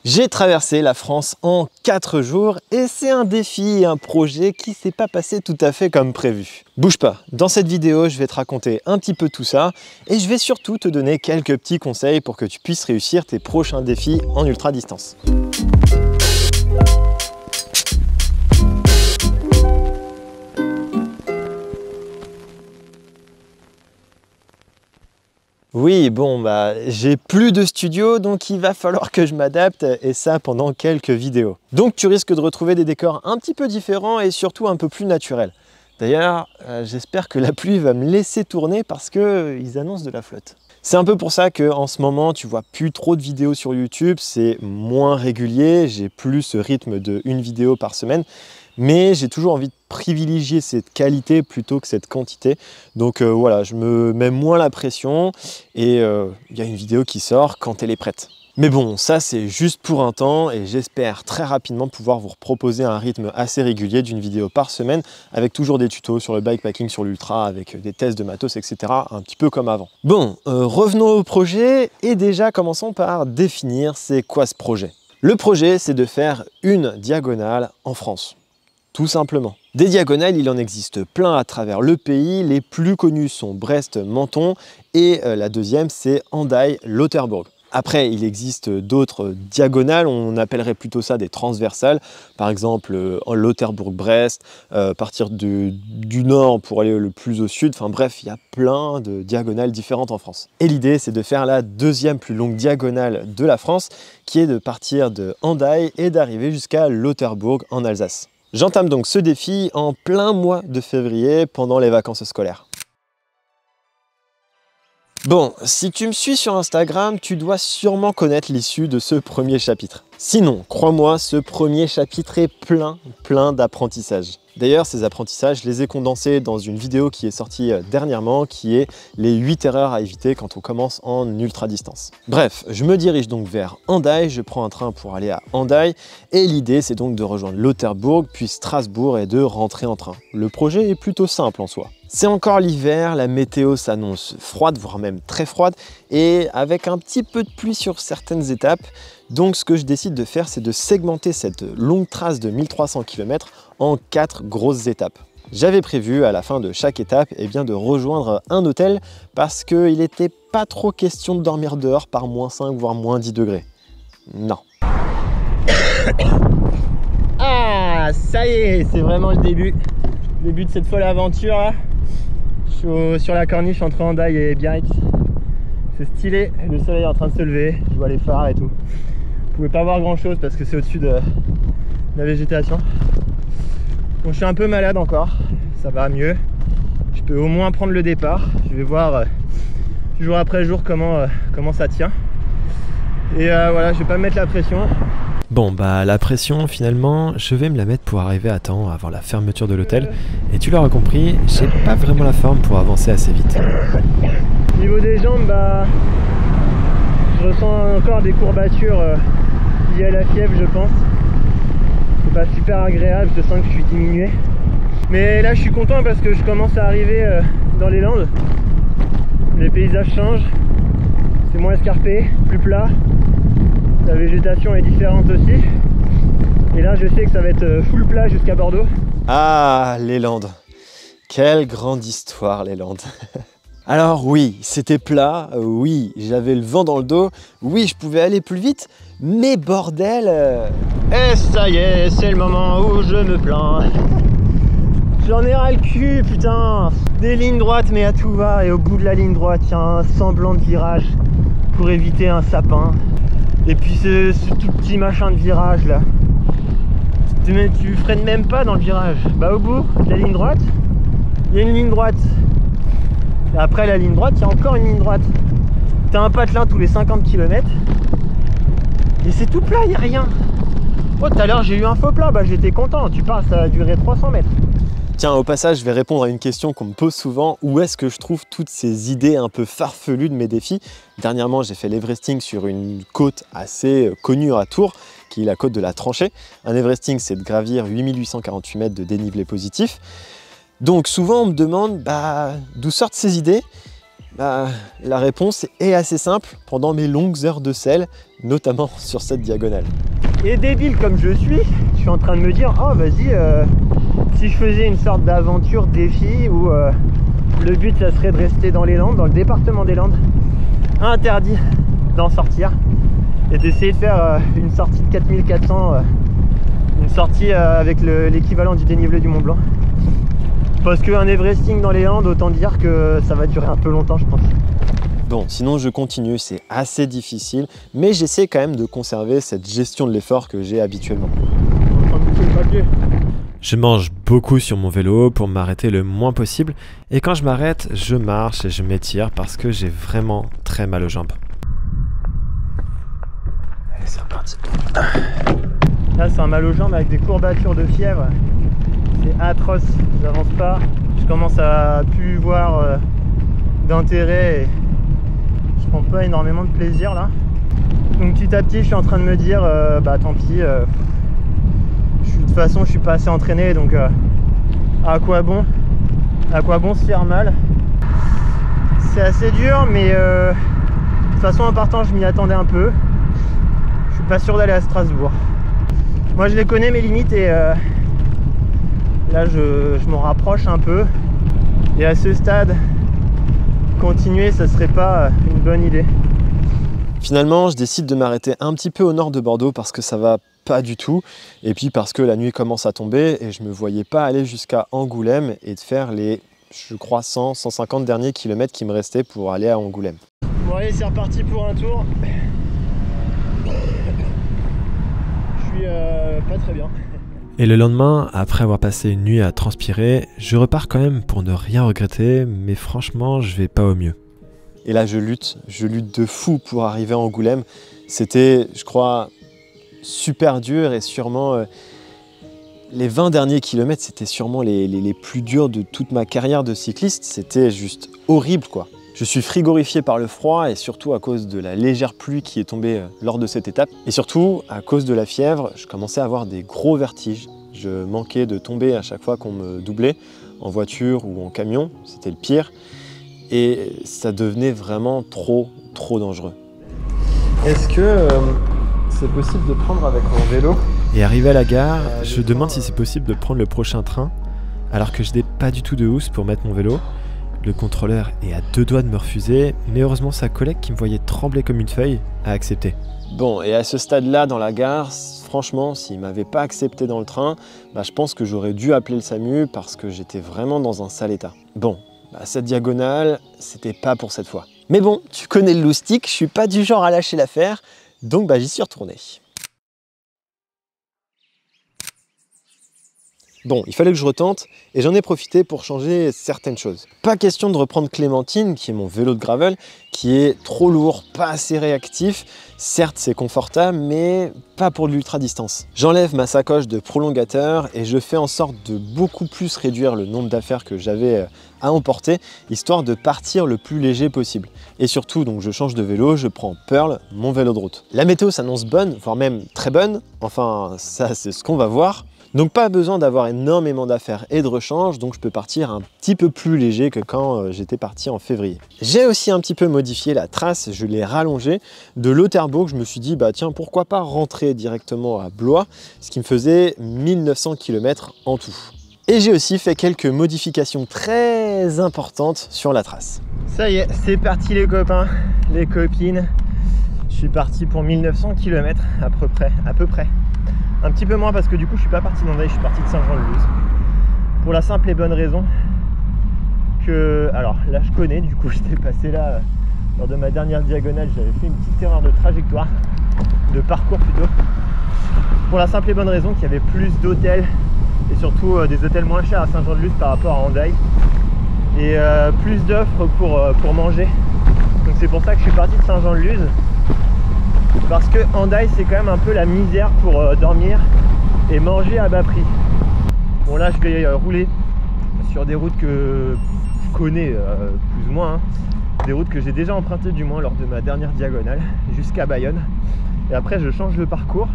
J'ai traversé la France en 4 jours et c'est un défi et un projet qui s'est pas passé tout à fait comme prévu. Bouge pas, dans cette vidéo je vais te raconter un petit peu tout ça et je vais surtout te donner quelques petits conseils pour que tu puisses réussir tes prochains défis en ultra distance. Oui, bon, j'ai plus de studio, donc il va falloir que je m'adapte, et ça pendant quelques vidéos. Donc tu risques de retrouver des décors un petit peu différents et surtout un peu plus naturels. D'ailleurs, j'espère que la pluie va me laisser tourner parce qu'ils annoncent de la flotte. C'est un peu pour ça qu'en ce moment, tu vois plus trop de vidéos sur YouTube, c'est moins régulier, j'ai plus ce rythme de une vidéo par semaine. Mais j'ai toujours envie de privilégier cette qualité plutôt que cette quantité. Donc voilà, je me mets moins la pression et il y a une vidéo qui sort quand elle est prête. Mais bon, ça c'est juste pour un temps et j'espère très rapidement pouvoir vous proposer un rythme assez régulier d'une vidéo par semaine avec toujours des tutos sur le bikepacking, sur l'ultra, avec des tests de matos, etc. un petit peu comme avant. Bon, revenons au projet et déjà commençons par définir c'est quoi ce projet. Le projet, c'est de faire une diagonale en France. Tout simplement. Des diagonales, il en existe plein à travers le pays. Les plus connus sont Brest, Menton et la deuxième, c'est Hendaye-Lauterbourg. Après, il existe d'autres diagonales, on appellerait plutôt ça des transversales. Par exemple, en Lauterbourg-Brest, partir du nord pour aller le plus au sud. Enfin bref, il y a plein de diagonales différentes en France. Et l'idée, c'est de faire la deuxième plus longue diagonale de la France, qui est de partir de Hendaye et d'arriver jusqu'à Lauterbourg en Alsace. J'entame donc ce défi en plein mois de février pendant les vacances scolaires. Bon, si tu me suis sur Instagram, tu dois sûrement connaître l'issue de ce premier chapitre. Sinon, crois-moi, ce premier chapitre est plein d'apprentissages. D'ailleurs, ces apprentissages, je les ai condensés dans une vidéo qui est sortie dernièrement, qui est les 8 erreurs à éviter quand on commence en ultra distance. Bref, je me dirige donc vers Hendaye, je prends un train pour aller à Hendaye, et l'idée c'est donc de rejoindre Lauterbourg, puis Strasbourg et de rentrer en train. Le projet est plutôt simple en soi. C'est encore l'hiver, la météo s'annonce froide, voire même très froide, et avec un petit peu de pluie sur certaines étapes. Donc ce que je décide de faire, c'est de segmenter cette longue trace de 1300 km en 4 grosses étapes. J'avais prévu à la fin de chaque étape de rejoindre un hôtel parce qu'il n'était pas trop question de dormir dehors par -5 voire -10 degrés. Non. Ah, ça y est, c'est vraiment le début de cette folle aventure là. Je suis sur la corniche entre Hendaye et Biarritz. C'est stylé, le soleil est en train de se lever, je vois les phares et tout. Vous pouvez pas voir grand chose parce que c'est au-dessus de la végétation. Bon, je suis un peu malade encore, ça va mieux. Je peux au moins prendre le départ. Je vais voir jour après jour comment ça tient. Et voilà, je vais pas me mettre la pression. Bon, la pression, finalement, je vais me la mettre pour arriver à temps avant la fermeture de l'hôtel. Et tu l'auras compris, j'ai pas vraiment la forme pour avancer assez vite. Au niveau des jambes, je ressens encore des courbatures liées à la fièvre, je pense. C'est pas super agréable, je sens que je suis diminué. Mais là, je suis content parce que je commence à arriver dans les Landes. Les paysages changent, c'est moins escarpé, plus plat. La végétation est différente aussi. Et là, je sais que ça va être full plat jusqu'à Bordeaux. Ah, les Landes. Quelle grande histoire, les Landes. Alors oui, c'était plat, oui, j'avais le vent dans le dos, oui, je pouvais aller plus vite, mais bordel... Et ça y est, c'est le moment où je me plains. J'en ai ras le cul, putain. Des lignes droites, mais à tout va, et au bout de la ligne droite, il y a un semblant de virage pour éviter un sapin. Et puis ce tout petit machin de virage là, tu freines même pas dans le virage. Au bout de la ligne droite, il y a une ligne droite. Et après la ligne droite, il y a encore une ligne droite. T'as un patelin tous les 50 km. Et c'est tout plat, il n'y a rien. Oh, tout à l'heure j'ai eu un faux plat, j'étais content. Tu parles, ça a duré 300 mètres. Tiens, au passage, je vais répondre à une question qu'on me pose souvent. Où est-ce que je trouve toutes ces idées un peu farfelues de mes défis? Dernièrement, j'ai fait l'Everesting sur une côte assez connue à Tours, qui est la côte de la Tranchée. Un Everesting, c'est de gravir 8848 mètres de dénivelé positif. Donc souvent, on me demande d'où sortent ces idées. La réponse est assez simple, pendant mes longues heures de selle, notamment sur cette diagonale. Et débile comme je suis en train de me dire, oh vas-y, si je faisais une sorte d'aventure défi où le but ça serait de rester dans les Landes, dans le département des Landes, interdit d'en sortir, et d'essayer de faire une sortie de 4400, une sortie avec l'équivalent du dénivelé du Mont Blanc. Parce qu'un Everesting dans les Landes, autant dire que ça va durer un peu longtemps, je pense. Bon, sinon je continue, c'est assez difficile, mais j'essaie quand même de conserver cette gestion de l'effort que j'ai habituellement. Je mange beaucoup sur mon vélo pour m'arrêter le moins possible, et quand je m'arrête, je marche et je m'étire parce que j'ai vraiment très mal aux jambes. Allez, c'est reparti. Là, c'est un mal aux jambes avec des courbatures de fièvre. C'est atroce, j'avance pas. Je commence à plus voir d'intérêt et je prends pas énormément de plaisir là. Donc petit à petit, je suis en train de me dire, bah tant pis. De toute façon, je suis pas assez entraîné, donc à quoi bon se faire mal? C'est assez dur, mais de toute façon, en partant, je m'y attendais un peu. Je suis pas sûr d'aller à Strasbourg. Moi, je les connais mes limites et là, je m'en rapproche un peu. Et à ce stade, continuer, ça serait pas une bonne idée. Finalement, je décide de m'arrêter un petit peu au nord de Bordeaux parce que ça va pas du tout. Et puis parce que la nuit commence à tomber et je me voyais pas aller jusqu'à Angoulême et de faire les, je crois, 100-150 derniers kilomètres qui me restaient pour aller à Angoulême. Bon allez, c'est reparti pour un tour. Je suis pas très bien. Et le lendemain, après avoir passé une nuit à transpirer, je repars quand même pour ne rien regretter, mais franchement, je vais pas au mieux. Et là, je lutte de fou pour arriver à Angoulême. C'était, je crois, super dur et sûrement les 20 derniers kilomètres, c'était sûrement les plus durs de toute ma carrière de cycliste. C'était juste horrible, quoi. Je suis frigorifié par le froid et surtout à cause de la légère pluie qui est tombée lors de cette étape. Et surtout, à cause de la fièvre, je commençais à avoir des gros vertiges. Je manquais de tomber à chaque fois qu'on me doublait, en voiture ou en camion, c'était le pire. Et ça devenait vraiment trop dangereux. Est-ce que c'est possible de prendre avec mon vélo? Et arrivé à la gare, je demande si c'est possible de prendre le prochain train, alors que je n'ai pas du tout de housse pour mettre mon vélo. Le contrôleur est à 2 doigts de me refuser, mais heureusement sa collègue qui me voyait trembler comme une feuille a accepté. Bon, et à ce stade-là dans la gare, franchement, s'il ne m'avait pas accepté dans le train, je pense que j'aurais dû appeler le SAMU parce que j'étais vraiment dans un sale état. Bon, cette diagonale, c'était pas pour cette fois. Mais bon, tu connais le loustic, je suis pas du genre à lâcher l'affaire, donc j'y suis retourné. Bon, il fallait que je retente et j'en ai profité pour changer certaines choses. Pas question de reprendre Clémentine, qui est mon vélo de gravel, qui est trop lourd, pas assez réactif. Certes, c'est confortable, mais pas pour de l'ultra-distance. J'enlève ma sacoche de prolongateur et je fais en sorte de beaucoup plus réduire le nombre d'affaires que j'avais à emporter, histoire de partir le plus léger possible. Et surtout, donc je change de vélo, je prends Pearl, mon vélo de route. La météo s'annonce bonne, voire même très bonne. Enfin, ça, c'est ce qu'on va voir. Donc pas besoin d'avoir énormément d'affaires et de rechange, donc je peux partir un petit peu plus léger que quand j'étais parti en février. J'ai aussi un petit peu modifié la trace, je l'ai rallongée de Lauterbourg. Je me suis dit, tiens, pourquoi pas rentrer directement à Blois, ce qui me faisait 1900 km en tout. Et j'ai aussi fait quelques modifications très importantes sur la trace. Ça y est, c'est parti les copains, les copines. Je suis parti pour 1900 km à peu près. Un petit peu moins parce que du coup je suis pas parti d'Andaille, je suis parti de Saint-Jean-de-Luz. Pour la simple et bonne raison que, alors là je connais, du coup j'étais passé là lors de ma dernière diagonale, j'avais fait une petite erreur de trajectoire, de parcours plutôt. Pour la simple et bonne raison qu'il y avait plus d'hôtels et surtout des hôtels moins chers à Saint-Jean-de-Luz par rapport à Andaille. Et plus d'offres pour manger. Donc c'est pour ça que je suis parti de Saint-Jean-de-Luz. Parce que Andaille c'est quand même un peu la misère pour dormir et manger à bas prix. Bon là je vais rouler sur des routes que je connais plus ou moins, des routes que j'ai déjà empruntées du moins lors de ma dernière diagonale jusqu'à Bayonne. Et après je change de parcours.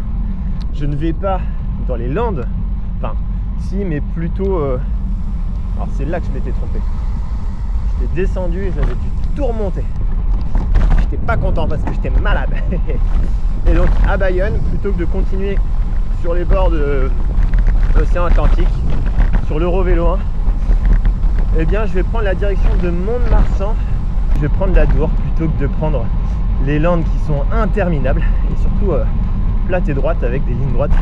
Je ne vais pas dans les Landes, enfin si, mais plutôt alors c'est là que je m'étais trompé. J'étais descendu et j'avais dû tout remonté. J'étais pas content parce que j'étais malade. Et donc à Bayonne, plutôt que de continuer sur les bords de l'océan Atlantique, sur l'Eurovélo 1, eh bien je vais prendre la direction de Mont-de-Marsan. Je vais prendre la Dour plutôt que de prendre les Landes qui sont interminables et surtout plates et droites avec des lignes droites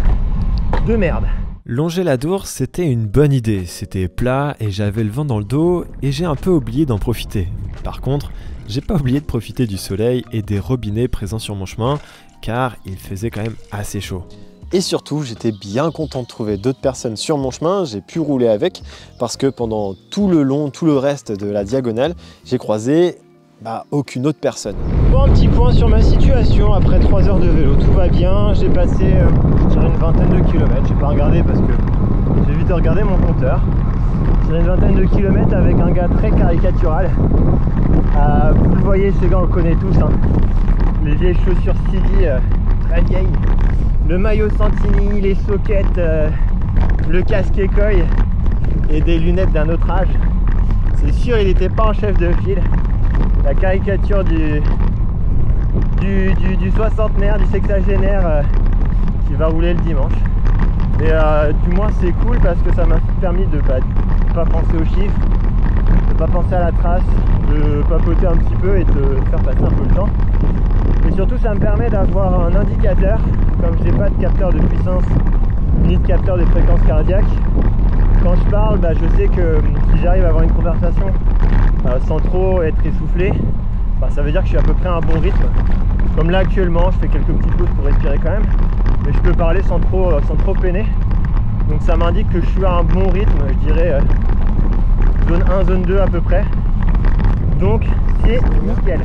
de merde. Longer la Dour, c'était une bonne idée. C'était plat et j'avais le vent dans le dos et j'ai un peu oublié d'en profiter. Par contre, j'ai pas oublié de profiter du soleil et des robinets présents sur mon chemin car il faisait quand même assez chaud. Et surtout, j'étais bien content de trouver d'autres personnes sur mon chemin, j'ai pu rouler avec parce que pendant tout le reste de la diagonale, j'ai croisé aucune autre personne. Bon, un petit point sur ma situation après 3 heures de vélo, tout va bien, j'ai passé une vingtaine de kilomètres, j'ai pas regardé parce que j'ai vite regardé mon compteur. J'ai une vingtaine de kilomètres avec un gars très caricatural. Vous le voyez, ces gars on le connaît tous, hein. Les vieilles chaussures Sidi, très vieilles, le maillot Santini, les sockets, le casque écoille et des lunettes d'un autre âge. C'est sûr, il n'était pas en chef de file. La caricature du soixantenaire, du sexagénaire qui va rouler le dimanche. Et du moins c'est cool parce que ça m'a permis de pas penser aux chiffres, de pas penser à la trace, de papoter un petit peu et de faire passer un peu le temps. Et surtout ça me permet d'avoir un indicateur, comme j'ai pas de capteur de puissance ni de capteur de fréquence cardiaque. Quand je parle, je sais que si j'arrive à avoir une conversation sans trop être essoufflé, ça veut dire que je suis à peu près à un bon rythme. Comme là actuellement, je fais quelques petites pauses pour respirer quand même, mais je peux parler sans trop peiner. Donc ça m'indique que je suis à un bon rythme, je dirais zone 1, zone 2 à peu près. Donc c'est nickel.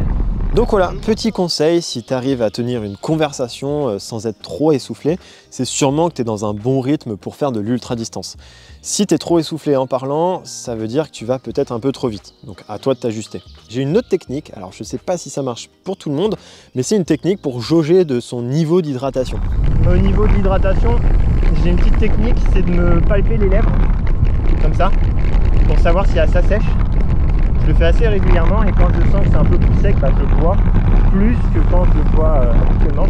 Donc voilà, petit conseil, si tu arrives à tenir une conversation sans être trop essoufflé, c'est sûrement que tu es dans un bon rythme pour faire de l'ultra distance. Si tu es trop essoufflé en parlant, ça veut dire que tu vas peut-être un peu trop vite. Donc à toi de t'ajuster. J'ai une autre technique, alors je ne sais pas si ça marche pour tout le monde, mais c'est une technique pour jauger de son niveau d'hydratation. Au niveau de l'hydratation, j'ai une petite technique, c'est de me palper les lèvres, comme ça, pour savoir si ça sèche. Je le fais assez régulièrement et quand je sens que c'est un peu plus sec, je le bois plus que quand je le bois habituellement.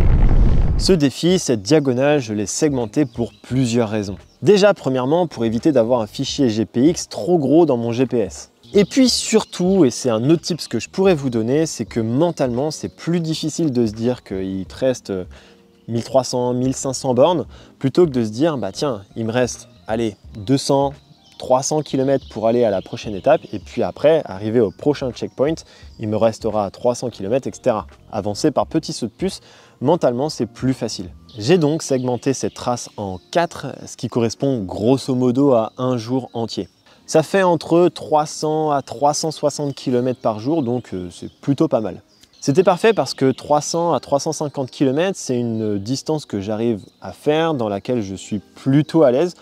Ce défi, cette diagonale, je l'ai segmenté pour plusieurs raisons. Déjà, premièrement, pour éviter d'avoir un fichier GPX trop gros dans mon GPS. Et puis surtout, et c'est un autre tip que je pourrais vous donner, c'est que mentalement, c'est plus difficile de se dire qu'il te reste 1300, 1500 bornes, plutôt que de se dire, tiens, il me reste, allez, 200, 300 km pour aller à la prochaine étape et puis après, arriver au prochain checkpoint, il me restera 300 km, etc. Avancer par petits sauts de puce, mentalement, c'est plus facile. J'ai donc segmenté cette trace en 4, ce qui correspond grosso modo à un jour entier. Ça fait entre 300 à 360 km par jour, donc c'est plutôt pas mal. C'était parfait parce que 300 à 350 km, c'est une distance que j'arrive à faire, dans laquelle je suis plutôt à l'aise.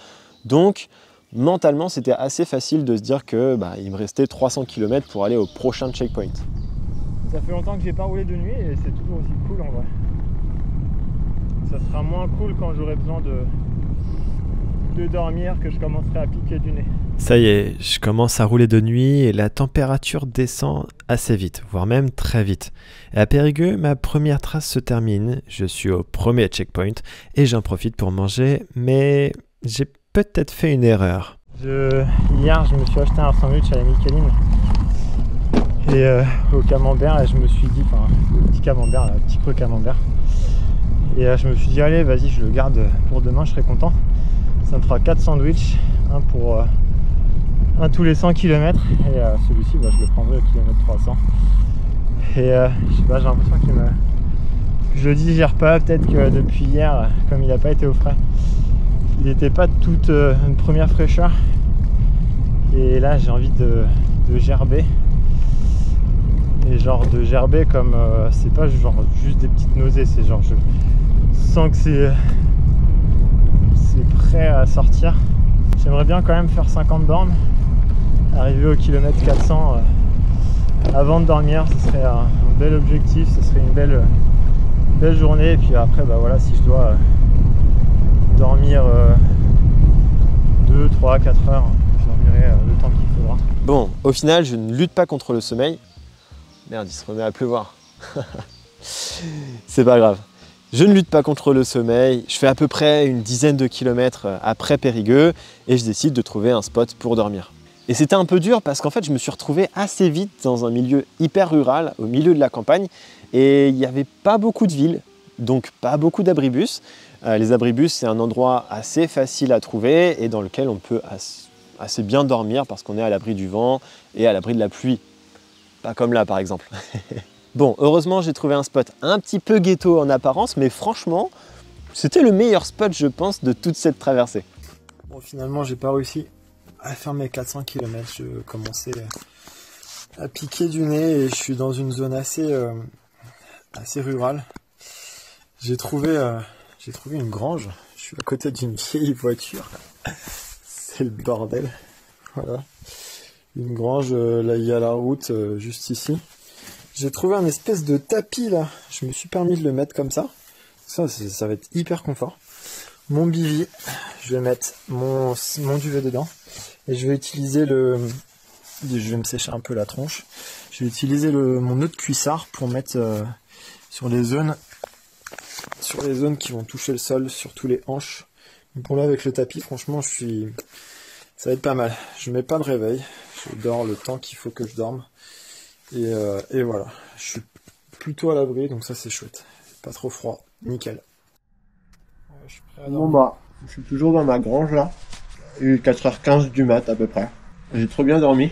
Donc, mentalement, c'était assez facile de se dire que il me restait 300 km pour aller au prochain checkpoint. Ça fait longtemps que j'ai pas roulé de nuit et c'est toujours aussi cool en vrai. Ça sera moins cool quand j'aurai besoin de dormir que je commencerai à piquer du nez. Ça y est, je commence à rouler de nuit et la température descend assez vite, voire même très vite. Et à Périgueux, ma première trace se termine. Je suis au premier checkpoint et j'en profite pour manger, mais j'ai peut-être fait une erreur. Hier, je me suis acheté un sandwich à la Micheline et au camembert et je me suis dit, le petit camembert, le petit creux camembert. Et je me suis dit, allez, vas-y, je le garde pour demain, je serai content. Ça me fera 4 sandwichs, un tous les 100 km. Et celui-ci, je le prendrai au kilomètre 300. Et je sais pas, j'ai l'impression que je le digère pas. Peut-être que depuis hier, comme il n'a pas été au frais, il n'était pas toute une première fraîcheur. Et là, j'ai envie de gerber. Et genre de gerber comme c'est pas genre juste des petites nausées, c'est genre je sens que c'est prêt à sortir. J'aimerais bien quand même faire 50 bornes, arriver au kilomètre 400 avant de dormir. Ce serait un bel objectif, ce serait une belle journée. Et puis après, voilà, si je dois dormir 2, 3, 4 heures, je dormirai le temps qu'il faudra. Bon, au final, je ne lutte pas contre le sommeil. Merde, il se remet à pleuvoir. C'est pas grave. Je ne lutte pas contre le sommeil, je fais à peu près une dizaine de kilomètres après Périgueux et je décide de trouver un spot pour dormir. Et c'était un peu dur parce qu'en fait je me suis retrouvé assez vite dans un milieu hyper rural, au milieu de la campagne, et il n'y avait pas beaucoup de villes, donc pas beaucoup d'abribus. Les abribus, c'est un endroit assez facile à trouver et dans lequel on peut assez bien dormir parce qu'on est à l'abri du vent et à l'abri de la pluie. Pas comme là par exemple. Bon, heureusement j'ai trouvé un spot un petit peu ghetto en apparence, mais franchement, c'était le meilleur spot je pense de toute cette traversée. Bon, finalement j'ai pas réussi à faire mes 400 km, je commençais à piquer du nez et je suis dans une zone assez rurale. J'ai trouvé une grange, je suis à côté d'une vieille voiture, c'est le bordel, voilà. Une grange, là il y a la route juste ici. J'ai trouvé un espèce de tapis là, je me suis permis de le mettre comme ça. Ça va être hyper confort. Mon bivy, je vais mettre mon duvet dedans. Et je vais utiliser je vais me sécher un peu la tronche. Je vais utiliser mon nœud de cuissard pour mettre sur les zones qui vont toucher le sol, surtout les hanches. Bon là avec le tapis, franchement ça va être pas mal. Je mets pas de réveil, je dors le temps qu'il faut que je dorme. Et voilà, je suis plutôt à l'abri, donc ça c'est chouette. Pas trop froid, nickel. Je suis prêt à dormir. Bon bah, je suis toujours dans ma grange là. Il est 4h15 du mat à peu près. J'ai trop bien dormi.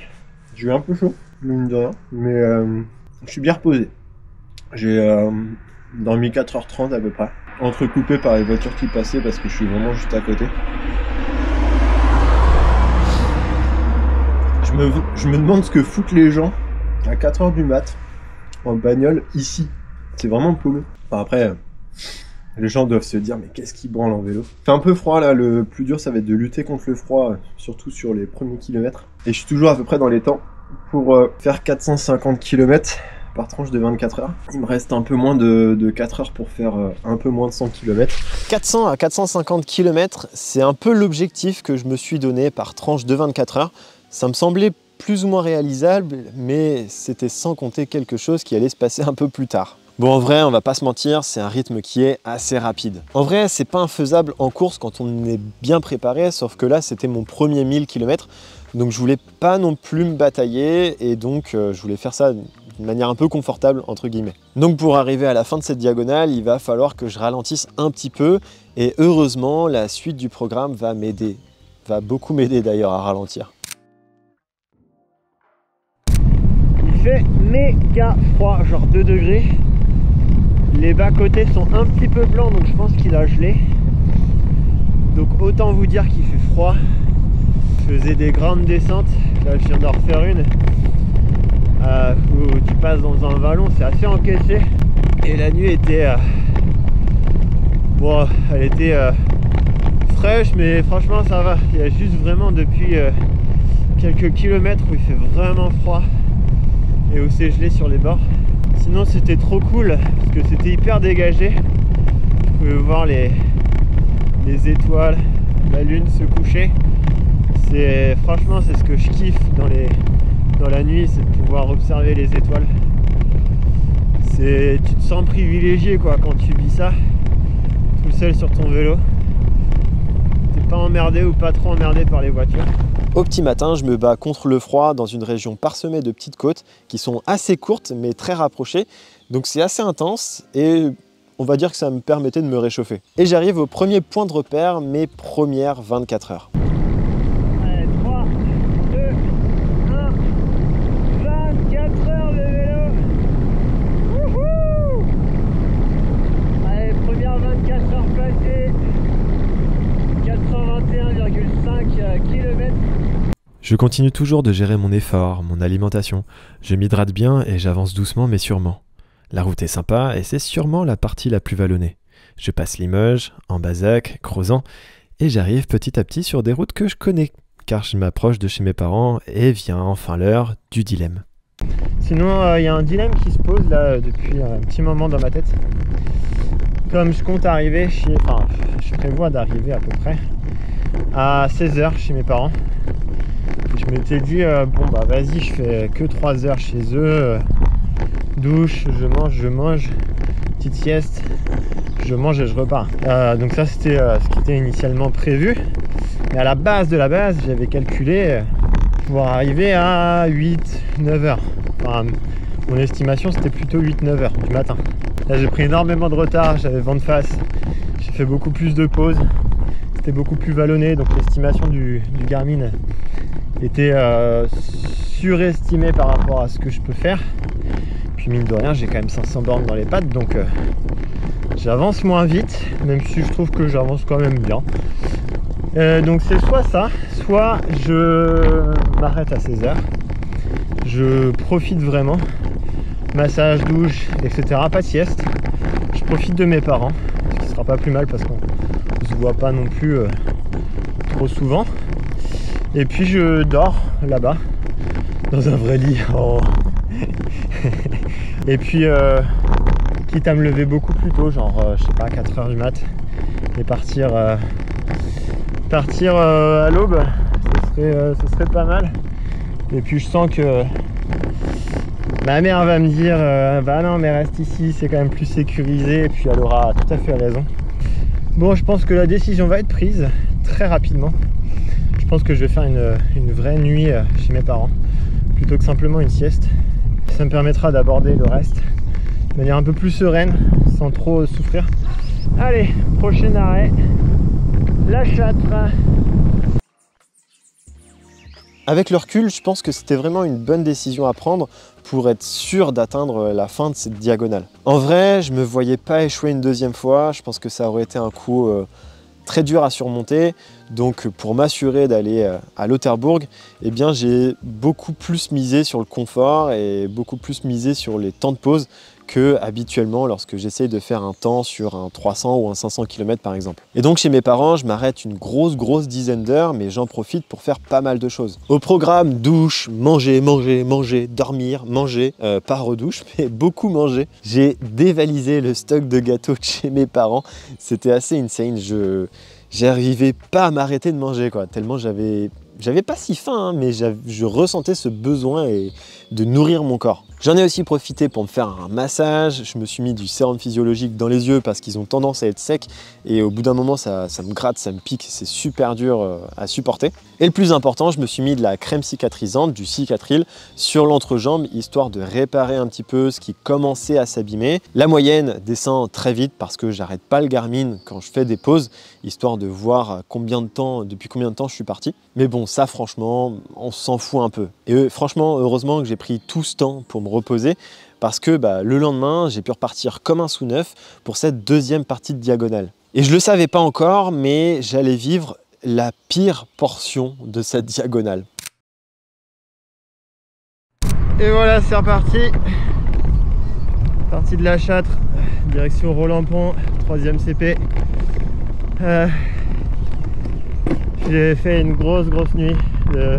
J'ai eu un peu chaud, mine de rien, mais je suis bien reposé. J'ai dormi 4h30 à peu près. Entrecoupé par les voitures qui passaient parce que je suis vraiment juste à côté. Je me demande ce que foutent les gens à 4h du mat en bagnole ici. C'est vraiment paumé. Enfin, après, les gens doivent se dire mais qu'est-ce qui branle en vélo. Il fait un peu froid là, le plus dur ça va être de lutter contre le froid, surtout sur les premiers kilomètres. Et je suis toujours à peu près dans les temps pour faire 450 km par tranche de 24 heures. Il me reste un peu moins de 4 heures pour faire un peu moins de 100 km. 400 à 450 km, c'est un peu l'objectif que je me suis donné par tranche de 24 heures. Ça me semblait plus ou moins réalisable, mais c'était sans compter quelque chose qui allait se passer un peu plus tard. Bon, en vrai, on va pas se mentir, c'est un rythme qui est assez rapide. En vrai, c'est pas infaisable en course quand on est bien préparé, sauf que là, c'était mon premier 1000 km, donc je voulais pas non plus me batailler, et donc je voulais faire ça d'une manière un peu confortable, entre guillemets. Donc pour arriver à la fin de cette diagonale, il va falloir que je ralentisse un petit peu, et heureusement, la suite du programme va m'aider, va beaucoup m'aider d'ailleurs à ralentir. Il fait méga froid, genre 2 degrés. Les bas-côtés sont un petit peu blancs, donc je pense qu'il a gelé. Donc autant vous dire qu'il fait froid. Je faisais des grandes descentes. Là, je viens d'en refaire une. Où tu passes dans un vallon, c'est assez encaissé. Et la nuit était... bon, elle était fraîche, mais franchement ça va. Il y a juste vraiment depuis quelques kilomètres où il fait vraiment froid. Et où c'est gelé sur les bords. Sinon c'était trop cool parce que c'était hyper dégagé. Vous pouvez voir les étoiles, la lune se coucher. Franchement c'est ce que je kiffe dans la nuit, c'est de pouvoir observer les étoiles. Tu te sens privilégié quoi quand tu vis ça tout seul sur ton vélo. T'es pas emmerdé ou pas trop emmerdé par les voitures. Au petit matin, je me bats contre le froid dans une région parsemée de petites côtes qui sont assez courtes mais très rapprochées. Donc c'est assez intense et on va dire que ça me permettait de me réchauffer. Et j'arrive au premier point de repère, mes premières 24 heures. Allez, 3, 2, 1, 24 heures de vélo. Wouhou! Allez, première 24 heures passées. 421,5 km. Je continue toujours de gérer mon effort, mon alimentation. Je m'hydrate bien et j'avance doucement mais sûrement. La route est sympa et c'est sûrement la partie la plus vallonnée. Je passe Limoges, Ambazac, Crozant et j'arrive petit à petit sur des routes que je connais car je m'approche de chez mes parents et vient enfin l'heure du dilemme. Sinon, il y a un dilemme qui se pose là depuis un petit moment dans ma tête. Comme je compte arriver je prévois d'arriver à peu près à 16h chez mes parents. Je m'étais dit bon bah vas-y, je fais que 3 heures chez eux, douche, je mange, petite sieste, je mange et je repars. Donc ça c'était ce qui était initialement prévu. Mais à la base de la base, j'avais calculé pouvoir arriver à 8-9 heures. Enfin, mon estimation c'était plutôt 8-9 heures du matin. Là j'ai pris énormément de retard, j'avais vent de face, j'ai fait beaucoup plus de pauses, c'était beaucoup plus vallonné, donc l'estimation du Garmin était surestimée par rapport à ce que je peux faire. Puis mine de rien, j'ai quand même 500 bornes dans les pattes, donc j'avance moins vite, même si je trouve que j'avance quand même bien. Donc c'est soit ça, soit je m'arrête à 16 heures, je profite vraiment, massage, douche, etc. Pas de sieste, je profite de mes parents, ce qui sera pas plus mal parce qu'on se voit pas non plus trop souvent. Et puis je dors là-bas, dans un vrai lit. Oh. Et puis quitte à me lever beaucoup plus tôt, genre je sais pas, 4 heures du mat, et partir à l'aube, ce serait pas mal. Et puis je sens que ma mère va me dire bah non mais reste ici, c'est quand même plus sécurisé, et puis elle aura tout à fait raison. Bon, je pense que la décision va être prise très rapidement. Je pense que je vais faire une vraie nuit chez mes parents plutôt que simplement une sieste. Ça me permettra d'aborder le reste de manière un peu plus sereine, sans trop souffrir. Allez, prochain arrêt, la Châtre. Avec le recul, je pense que c'était vraiment une bonne décision à prendre pour être sûr d'atteindre la fin de cette diagonale. En vrai, je ne me voyais pas échouer une deuxième fois. Je pense que ça aurait été un coup très dur à surmonter. Donc pour m'assurer d'aller à Lauterbourg, eh bien j'ai beaucoup plus misé sur le confort et beaucoup plus misé sur les temps de pause que habituellement lorsque j'essaye de faire un temps sur un 300 ou un 500 km par exemple. Et donc chez mes parents, je m'arrête une grosse dizaine d'heures, mais j'en profite pour faire pas mal de choses. Au programme, douche, manger, dormir, manger, pas redouche, mais beaucoup manger. J'ai dévalisé le stock de gâteaux de chez mes parents, c'était assez insane. J'arrivais pas à m'arrêter de manger, quoi, tellement j'avais pas si faim, hein, mais je ressentais ce besoin de nourrir mon corps. J'en ai aussi profité pour me faire un massage. Je me suis mis du sérum physiologique dans les yeux parce qu'ils ont tendance à être secs et au bout d'un moment ça me gratte, ça me pique, c'est super dur à supporter. Et le plus important, je me suis mis de la crème cicatrisante, du Cicatril, sur l'entrejambe, histoire de réparer un petit peu ce qui commençait à s'abîmer. La moyenne descend très vite parce que j'arrête pas le Garmin quand je fais des pauses, histoire de voir depuis combien de temps je suis parti. Mais bon, ça franchement, on s'en fout un peu. Et franchement, heureusement que j'ai pris tout ce temps pour me reposer parce que le lendemain, j'ai pu repartir comme un sou neuf pour cette deuxième partie de diagonale. Et je le savais pas encore, mais j'allais vivre la pire portion de cette diagonale. Et voilà, c'est reparti. Partie de la Châtre, direction Roland-Pont, 3e CP. J'ai fait une grosse nuit de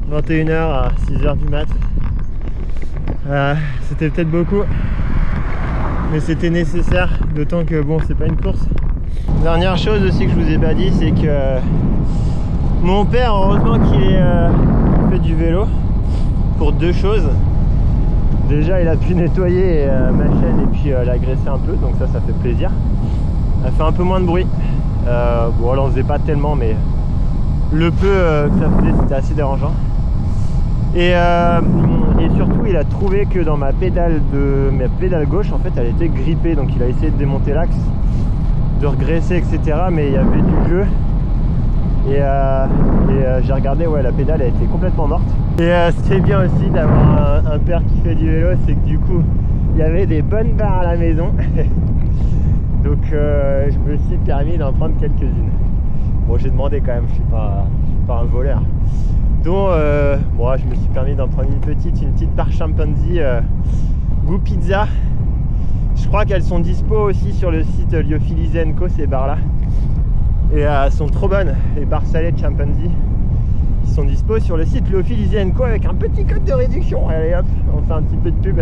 21 h à 6 h du mat. C'était peut-être beaucoup, mais c'était nécessaire, d'autant que bon, c'est pas une course. Dernière chose aussi que je vous ai pas dit, c'est que mon père, heureusement qu'il fait du vélo pour deux choses. Déjà, il a pu nettoyer ma chaîne et puis la graisser un peu, donc ça fait plaisir. Elle fait un peu moins de bruit. Bon, elle en faisait pas tellement, mais le peu que ça faisait, c'était assez dérangeant. Et surtout, il a trouvé que dans ma pédale gauche, en fait, elle était grippée. Donc il a essayé de démonter l'axe, de regraisser, etc. Mais il y avait du jeu. Et j'ai regardé, ouais, la pédale a été complètement morte. Et ce qui est bien aussi d'avoir un père qui fait du vélo, c'est que du coup, il y avait des bonnes barres à la maison. Donc je me suis permis d'en prendre quelques-unes. Bon, j'ai demandé quand même, je suis pas un voleur. Donc bon, je me suis permis d'en prendre une petite barre chimpanzee goût pizza. Je crois qu'elles sont dispo aussi sur le site Lyophilisé & Co, ces barres là. Et elles sont trop bonnes, les barres salées de chimpanzee. Ils sont dispo sur le site Lyophilisé & Co avec un petit code de réduction. Allez hop, on fait un petit peu de pub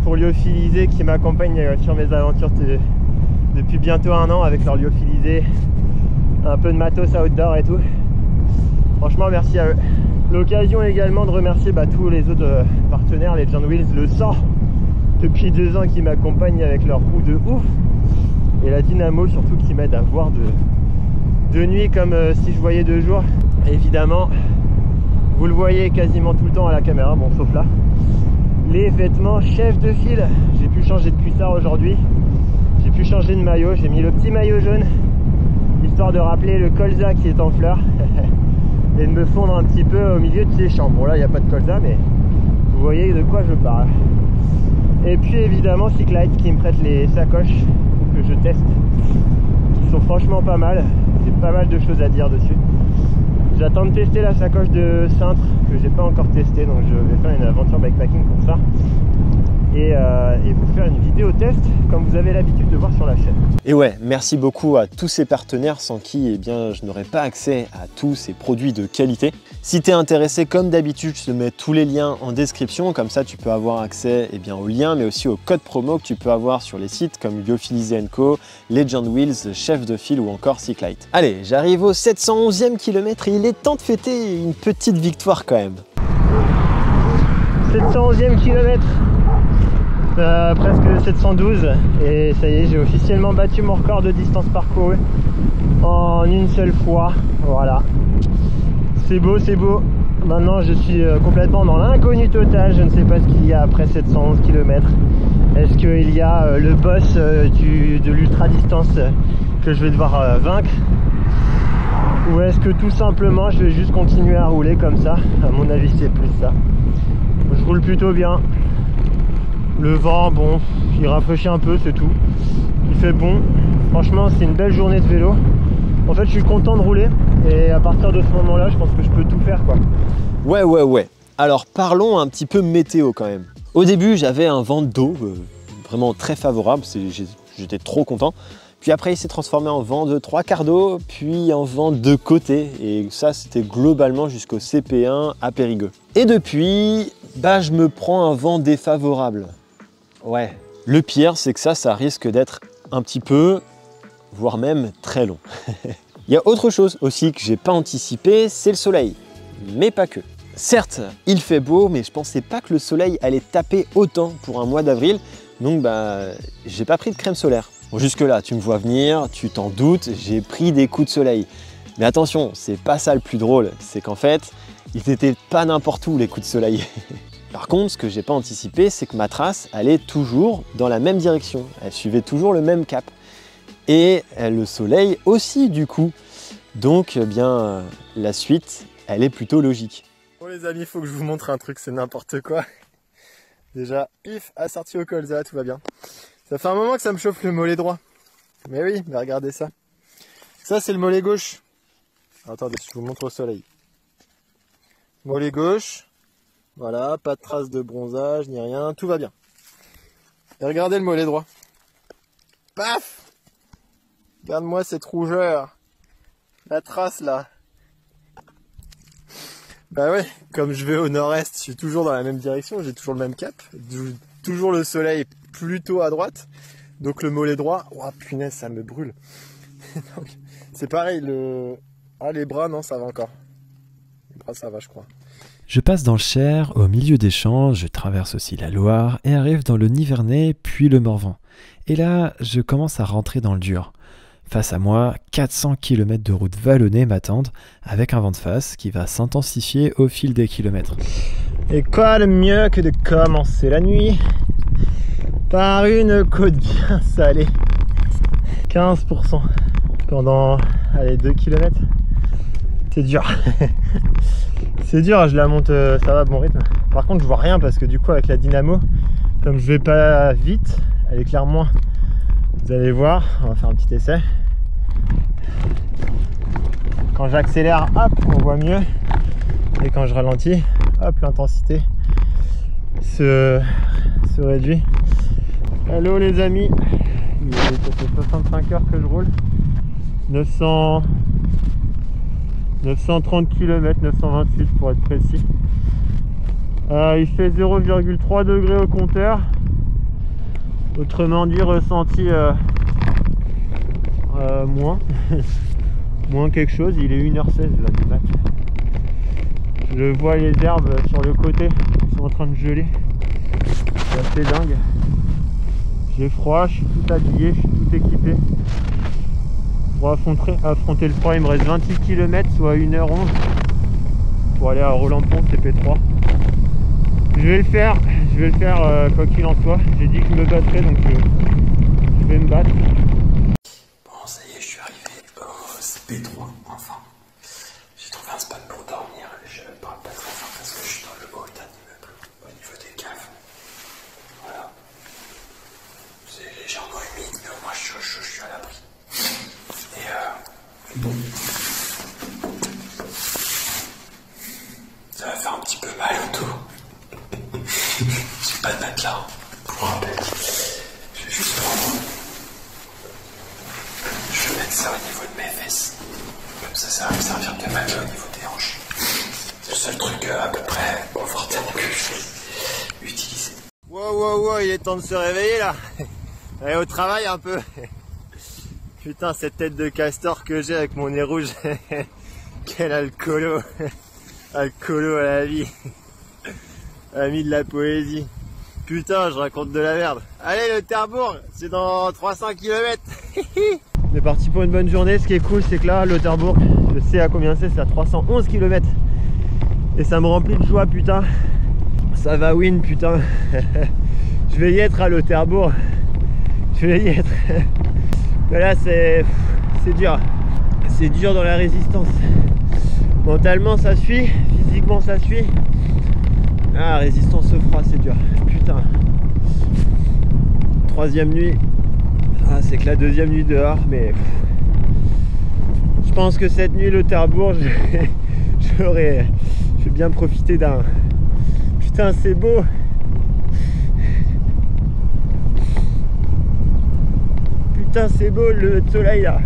pour Lyophilisé qui m'accompagne sur mes aventures depuis bientôt 1 an avec leur lyophilisé, un peu de matos outdoor et tout. Franchement, merci à eux. L'occasion également de remercier tous les autres partenaires, les John Wheels, le sang depuis 2 ans qui m'accompagnent avec leur roue de ouf. Et la dynamo surtout qui m'aide à voir de nuit comme si je voyais de jour. Évidemment, vous le voyez quasiment tout le temps à la caméra, bon sauf là. Les vêtements chef de file. J'ai pu changer de cuissard aujourd'hui. J'ai pu changer de maillot. J'ai mis le petit maillot jaune, histoire de rappeler le colza qui est en fleurs. Et de me fondre un petit peu au milieu de ces champs. Bon là il n'y a pas de colza, mais vous voyez de quoi je parle. Et puis évidemment Cyclite qui me prête les sacoches que je teste, qui sont franchement pas mal. J'ai pas mal de choses à dire dessus. J'attends de tester la sacoche de cintre que j'ai pas encore testé, donc je vais faire une aventure bikepacking pour ça et vous faire une vidéo test comme vous avez l'habitude de voir sur la chaîne. Et ouais, merci beaucoup à tous ces partenaires sans qui eh bien, je n'aurais pas accès à tous ces produits de qualité. Si tu es intéressé, comme d'habitude, je te mets tous les liens en description, comme ça tu peux avoir accès eh bien, aux liens, mais aussi aux codes promo que tu peux avoir sur les sites comme Lyophilisé & Co, Legend Wheels, Chef de File ou encore Cyclite. Allez, j'arrive au 711e kilomètre et il est temps de fêter une petite victoire quand même. 711e kilomètre, presque 712, et ça y est, j'ai officiellement battu mon record de distance parcourue en une seule fois. Voilà, c'est beau, c'est beau. Maintenant je suis complètement dans l'inconnu total, je ne sais pas ce qu'il y a après 711 km. Est-ce qu'il y a le boss de l'ultra distance que je vais devoir vaincre, ou est-ce que tout simplement je vais juste continuer à rouler comme ça? À mon avis c'est plus ça. Je roule plutôt bien. Le vent, bon, il rafraîchit un peu, c'est tout. Il fait bon. Franchement, c'est une belle journée de vélo. En fait, je suis content de rouler. Et à partir de ce moment-là, je pense que je peux tout faire, quoi. Ouais. Alors, parlons un petit peu météo quand même. Au début, j'avais un vent d'eau vraiment très favorable. J'étais trop content. Puis après, il s'est transformé en vent de 3/4 d'eau, puis en vent de côté. Et ça, c'était globalement jusqu'au CP1 à Périgueux. Et depuis, je me prends un vent défavorable. Ouais. Le pire, c'est que ça risque d'être un petit peu, voire même très long. Il y a autre chose aussi que j'ai pas anticipé, c'est le soleil. Mais pas que. Certes, il fait beau, mais je pensais pas que le soleil allait taper autant pour un mois d'avril. Donc, j'ai pas pris de crème solaire. Bon, jusque-là, tu me vois venir, tu t'en doutes, j'ai pris des coups de soleil. Mais attention, c'est pas ça le plus drôle, c'est qu'en fait, ils n'étaient pas n'importe où les coups de soleil. Par contre, ce que j'ai pas anticipé, c'est que ma trace allait toujours dans la même direction. Elle suivait toujours le même cap. Et le soleil aussi, du coup. Donc, la suite, elle est plutôt logique. Bon les amis, il faut que je vous montre un truc, c'est n'importe quoi. Déjà, pif, assorti au colza, tout va bien. Ça fait un moment que ça me chauffe le mollet droit. Mais oui, mais regardez ça. Ça, c'est le mollet gauche. Attendez, je vous montre au soleil. Mollet gauche. Voilà, pas de traces de bronzage, ni rien, tout va bien. Et regardez le mollet droit. Paf! Regarde-moi cette rougeur. La trace, là. Bah ouais, comme je vais au nord-est, je suis toujours dans la même direction, j'ai toujours le même cap. Toujours le soleil plutôt à droite. Donc le mollet droit, oh punaise, ça me brûle. C'est pareil, les bras, non, ça va encore. Les bras, ça va, je crois. Je passe dans le Cher, au milieu des champs, je traverse aussi la Loire et arrive dans le Nivernais, puis le Morvan. Et là, je commence à rentrer dans le dur. Face à moi, 400 km de route vallonnée m'attendent, avec un vent de face qui va s'intensifier au fil des kilomètres. Et quoi de mieux que de commencer la nuit par une côte bien salée. 15% pendant 2 km. C'est dur. C'est dur, je la monte, ça va à bon rythme. Par contre, je vois rien parce que du coup, avec la dynamo, comme je vais pas vite, elle éclaire moins. Vous allez voir, on va faire un petit essai. Quand j'accélère, hop, on voit mieux. Et quand je ralentis, hop, l'intensité se réduit. Hello les amis, ça fait 65 heures que je roule. 930 km, 928 pour être précis. Il fait 0,3 degrés au compteur. Autrement dit, ressenti moins. Moins quelque chose, il est 1h16 là du mat. Je vois les herbes sur le côté qui sont en train de geler. C'est assez dingue. J'ai froid, je suis tout habillé, je suis tout équipé. Pour affronter le froid, il me reste 26 km, soit 1h11 pour aller à Roland-Pont, CP3. Je vais le faire quoi qu'il en soit. J'ai dit que je me battrais, donc je vais me battre. Bon, ça y est, je suis arrivé au CP3, enfin. J'ai trouvé un spot pour dormir. Je parle pas très fort parce que je suis dans le haut d'un immeuble, au niveau des caves. Voilà. C'est légèrement humide, mais au moins je suis à l'abri. Et bon. Ça va faire un petit peu mal au dos. J'ai pas de matelas, pour rappel. Je vais juste prendre. Je vais mettre ça au niveau de mes fesses. Comme ça va me servir de matelas au niveau des hanches. C'est le seul truc à peu près confortable que je vais utiliser. Wow, il est temps de se réveiller là. Allez au travail un peu. Putain, cette tête de castor que j'ai avec mon nez rouge. Quel alcoolo. Alcoolo à la vie. Ami de la poésie. Putain, je raconte de la merde. Allez, le Terbourg, c'est dans 300 km. On est parti pour une bonne journée. Ce qui est cool, c'est que là, le Terbourg, je sais à combien c'est à 311 km. Et ça me remplit de joie, putain. Ça va win, putain. Je vais y être à Lauterbourg. Je vais y être. Mais là, c'est dur. C'est dur dans la résistance. Mentalement, ça suit. Physiquement, ça suit. Ah, résistance au froid, c'est dur. Putain. Troisième nuit. Ah, c'est que la deuxième nuit dehors, mais je pense que cette nuit, le Terbourg, je vais bien profiter d'un. Putain, c'est beau. Putain, c'est beau le lever de soleil là.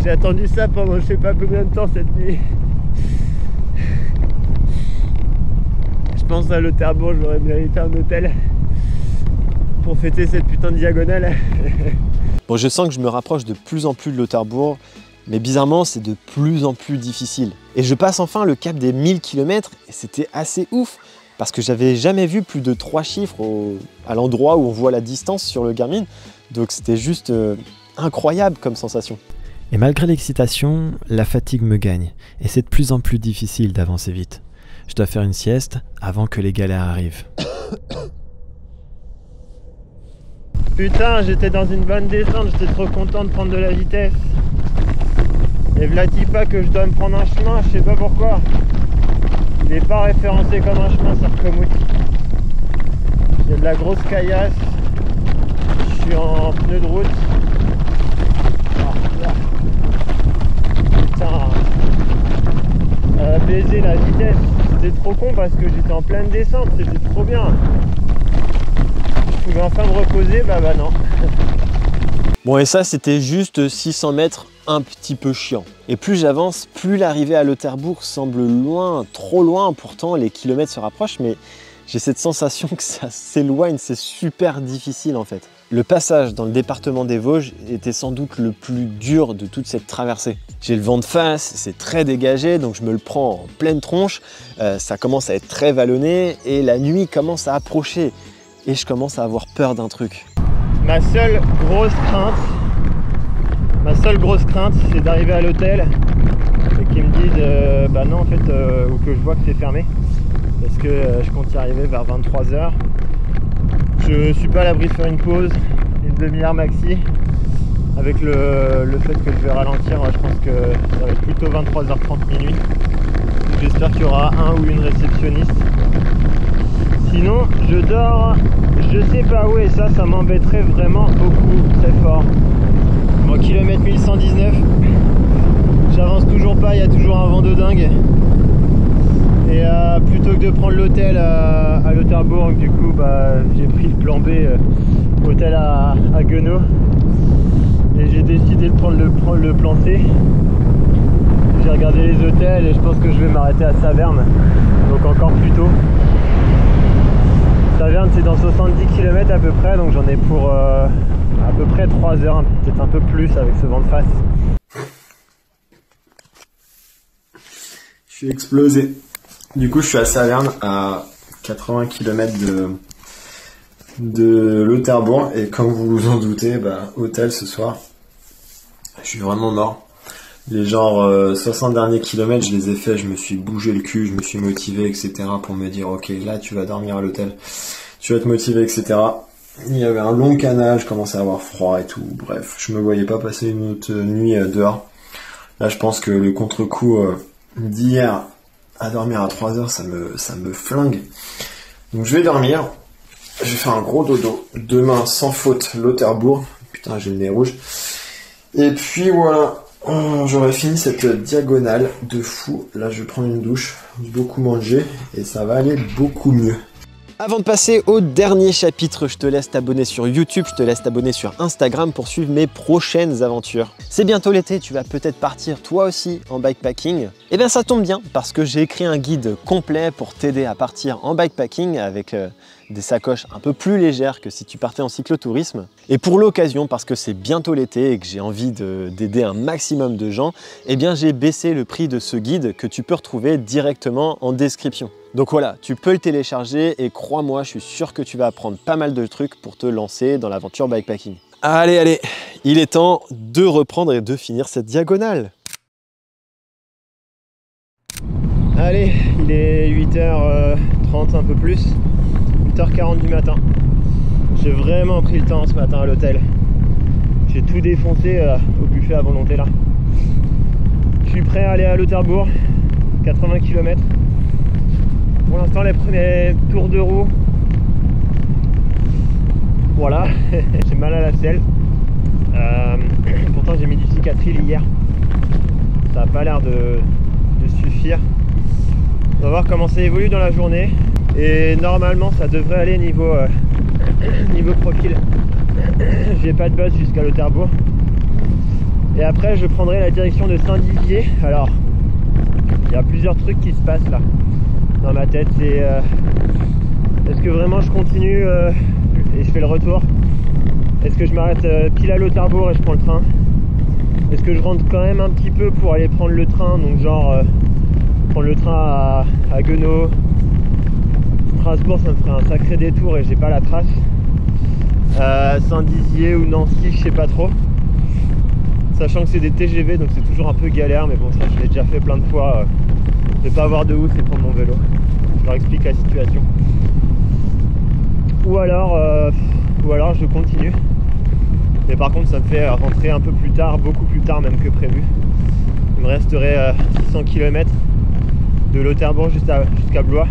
J'ai attendu ça pendant je sais pas combien de temps cette nuit. Je pense à Lauterbourg, j'aurais mérité un hôtel pour fêter cette putain de diagonale. Bon, je sens que je me rapproche de plus en plus de Lauterbourg, mais bizarrement, c'est de plus en plus difficile. Et je passe enfin le cap des 1000 km, et c'était assez ouf, parce que j'avais jamais vu plus de 3 chiffres à l'endroit où on voit la distance sur le Garmin. Donc c'était juste incroyable comme sensation. Et malgré l'excitation, la fatigue me gagne, et c'est de plus en plus difficile d'avancer vite. Je dois faire une sieste avant que les galères arrivent. Putain, j'étais dans une bonne descente, j'étais trop content de prendre de la vitesse. Et vlati pas que je dois me prendre un chemin, je sais pas pourquoi. Il n'est pas référencé comme un chemin sur Komoot. Il y a de la grosse caillasse. Je suis en pneu de route. Oh, putain. Baiser la vitesse. C'était trop con parce que j'étais en pleine descente, c'était trop bien. Je pouvais enfin me reposer, bah non. Bon, et ça, c'était juste 600 mètres un petit peu chiant. Et plus j'avance, plus l'arrivée à Lauterbourg semble loin, trop loin. Pourtant, les kilomètres se rapprochent, mais j'ai cette sensation que ça s'éloigne. C'est super difficile en fait. Le passage dans le département des Vosges était sans doute le plus dur de toute cette traversée. J'ai le vent de face, c'est très dégagé, donc je me le prends en pleine tronche. Ça commence à être très vallonné et la nuit commence à approcher. Et je commence à avoir peur d'un truc. Ma seule grosse crainte, c'est d'arriver à l'hôtel et qu'ils me disent bah non en fait, ou que je vois que c'est fermé. Parce que je compte y arriver vers 23 h. Je suis pas à l'abri de faire une pause, une demi-heure maxi. Avec le fait que je vais ralentir, je pense que ça va être plutôt 23h30 minuit. J'espère qu'il y aura un ou une réceptionniste. Sinon, je dors, je sais pas où, et ça m'embêterait vraiment beaucoup, très fort. Bon, kilomètre 1119, j'avance toujours pas, il y a toujours un vent de dingue. Et plutôt que de prendre l'hôtel à Lauterbourg, du coup, j'ai pris le plan B, hôtel à Guenot. Et j'ai décidé de prendre le plan C. J'ai regardé les hôtels et je pense que je vais m'arrêter à Saverne, donc encore plus tôt. Saverne, c'est dans 70 km à peu près, donc j'en ai pour à peu près 3 heures, peut-être un peu plus avec ce vent de face. Je suis explosé. Du coup, je suis à Saverne, à 80 km de Lauterbourg. Et comme vous vous en doutez, hôtel ce soir. Je suis vraiment mort. Les 60 derniers kilomètres, je les ai faits, je me suis bougé le cul, je me suis motivé, etc. pour me dire, ok, là tu vas dormir à l'hôtel, tu vas te motiver, etc. Il y avait un long canal, je commençais à avoir froid et tout. Bref, je me voyais pas passer une autre nuit dehors. Là, je pense que le contre-coup d'hier à dormir à 3h, ça me flingue. Donc je vais dormir. Je vais faire un gros dodo. Demain, sans faute, Lauterbourg. Putain, j'ai le nez rouge. Et puis voilà. J'aurais fini cette diagonale de fou. Là, je vais prendre une douche, beaucoup manger et ça va aller beaucoup mieux. Avant de passer au dernier chapitre, je te laisse t'abonner sur YouTube, je te laisse t'abonner sur Instagram pour suivre mes prochaines aventures. C'est bientôt l'été, tu vas peut-être partir toi aussi en bikepacking. Et bien ça tombe bien parce que j'ai écrit un guide complet pour t'aider à partir en bikepacking avec des sacoches un peu plus légères que si tu partais en cyclotourisme. Et pour l'occasion, parce que c'est bientôt l'été et que j'ai envie d'aider un maximum de gens, eh bien j'ai baissé le prix de ce guide que tu peux retrouver directement en description. Donc voilà, tu peux le télécharger et crois-moi, je suis sûr que tu vas apprendre pas mal de trucs pour te lancer dans l'aventure bikepacking. Allez, il est temps de reprendre et de finir cette diagonale. Allez, il est 8h30, un peu plus, 8h40 du matin. J'ai vraiment pris le temps ce matin à l'hôtel. J'ai tout défoncé au buffet à volonté là. Je suis prêt à aller à Lauterbourg, 80 km. Pour l'instant, les premiers tours de roue, voilà, j'ai mal à la selle. Pourtant, j'ai mis du Cicatril hier. Ça n'a pas l'air de suffire. On va voir comment ça évolue dans la journée. Et normalement, ça devrait aller niveau profil. J'ai pas de buzz jusqu'à Lauterbourg. Et après, je prendrai la direction de Saint-Dizier. Alors, il y a plusieurs trucs qui se passent là. Dans ma tête, c'est est-ce que vraiment je continue et je fais le retour? Est-ce que je m'arrête pile à Lauterbourg et je prends le train? Est-ce que je rentre quand même un petit peu pour aller prendre le train, donc genre prendre le train à Guenot, Strasbourg, ça me ferait un sacré détour et j'ai pas la trace. Saint-Dizier ou Nancy, je sais pas trop, sachant que c'est des TGV donc c'est toujours un peu galère, mais bon, ça je l'ai déjà fait plein de fois. Ne pas avoir de où, c'est prendre mon vélo. Je leur explique la situation. Ou alors je continue. Mais par contre, ça me fait rentrer un peu plus tard, beaucoup plus tard même que prévu. Il me resterait 600 km de Lauterbourg jusqu'à Blois.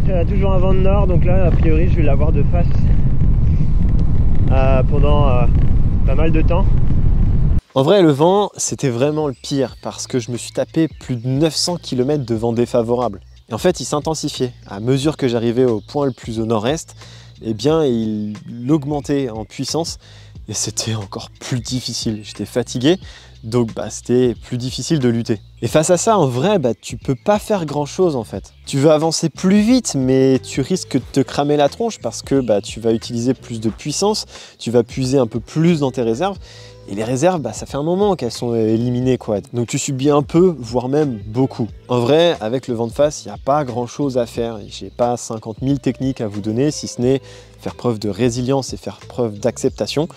Il y a toujours un vent de nord, donc là, a priori, je vais l'avoir de face pendant pas mal de temps. En vrai, le vent, c'était vraiment le pire parce que je me suis tapé plus de 900 km de vent défavorable. Et en fait, il s'intensifiait. À mesure que j'arrivais au point le plus au nord-est, eh bien, il augmentait en puissance et c'était encore plus difficile. J'étais fatigué, donc c'était plus difficile de lutter. Et face à ça, en vrai, tu peux pas faire grand-chose en fait. Tu veux avancer plus vite, mais tu risques de te cramer la tronche parce que tu vas utiliser plus de puissance, tu vas puiser un peu plus dans tes réserves. Et les réserves, ça fait un moment qu'elles sont éliminées, quoi. Donc tu subis un peu, voire même beaucoup. En vrai, avec le vent de face, il n'y a pas grand chose à faire. J'ai pas 50 000 techniques à vous donner, si ce n'est faire preuve de résilience et faire preuve d'acceptation.